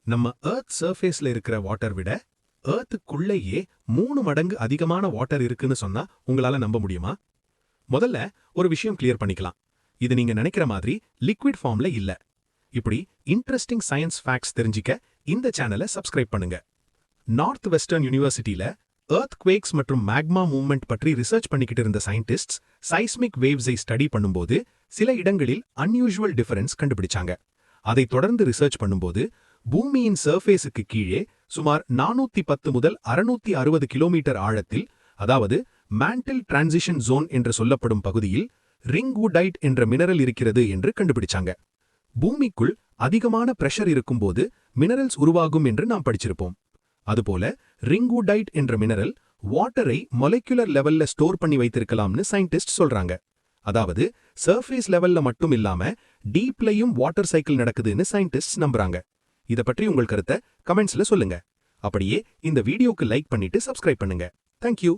நம்ம எர்த் சர்ஃபேஸ்ல இருக்கிற வாட்டர் விட எர்த்துக்குள்ளேயே 3 மடங்கு அதிகமான வாட்டர் இருக்குன்னு சொன்னா உங்களால நம்ப முடியுமா? முதல்ல ஒரு விஷயம் கிளியர் பண்ணிக்கலாம். இது நீங்க நினைக்கிற மாதிரி லிக்விட் ஃபார்ம்ல இல்ல. இப்படி இன்ட்ரெஸ்டிங் சயின்ஸ் ஃபேக்ட்ஸ் தெரிஞ்சிக்க இந்த சேனலை சப்ஸ்கிரைப் பண்ணுங்க. நார்த் வெஸ்டர்ன் யூனிவர்சிட்டியில எர்த் குவேக்ஸ் மற்றும் மேக்மா மூவ்மெண்ட் பற்றி ரிசர்ச் பண்ணிக்கிட்டு இருந்த சயின்டிஸ்ட்ஸ் சைஸ்மிக் வேவ்ஸை ஸ்டடி பண்ணும்போது சில இடங்களில் அன்யூஷுவல் டிஃபரன்ஸ் கண்டுபிடிச்சாங்க. அதை தொடர்ந்து ரிசர்ச் பண்ணும்போது பூமியின் சர்ஃபேஸுக்கு கீழே சுமார் 410 முதல் 660 கிலோமீட்டர் ஆழத்தில், அதாவது மேண்டில் டிரான்சிஷன் ஜோன் என்று சொல்லப்படும் பகுதியில் ரிங்வுடைட் என்ற மினரல் இருக்கிறது என்று கண்டுபிடிச்சாங்க. பூமிக்குள் அதிகமான பிரஷர் இருக்கும்போது மினரல்ஸ் உருவாகும் என்று நாம் படிச்சிருப்போம். அதுபோல ரிங்வுடைட் என்ற மினரல் வாட்டரை மொலெகுலர் லெவல்ல ஸ்டோர் பண்ணி வைத்திருக்கலாம்னு சயின்டிஸ்ட் சொல்றாங்க. அதாவது சர்ஃபேஸ் லெவல்ல மட்டும் இல்லாம டீப்லயும் வாட்டர் சைக்கிள் நடக்குதுன்னு சயின்டிஸ்ட் நம்புறாங்க. இத பற்றி உங்கள் கருத்தை கமெண்ட்ஸ்ல சொல்லுங்க. அப்படியே இந்த வீடியோக்கு லைக் பண்ணிட்டு சப்ஸ்கிரைப் பண்ணுங்க. தேங்க்யூ.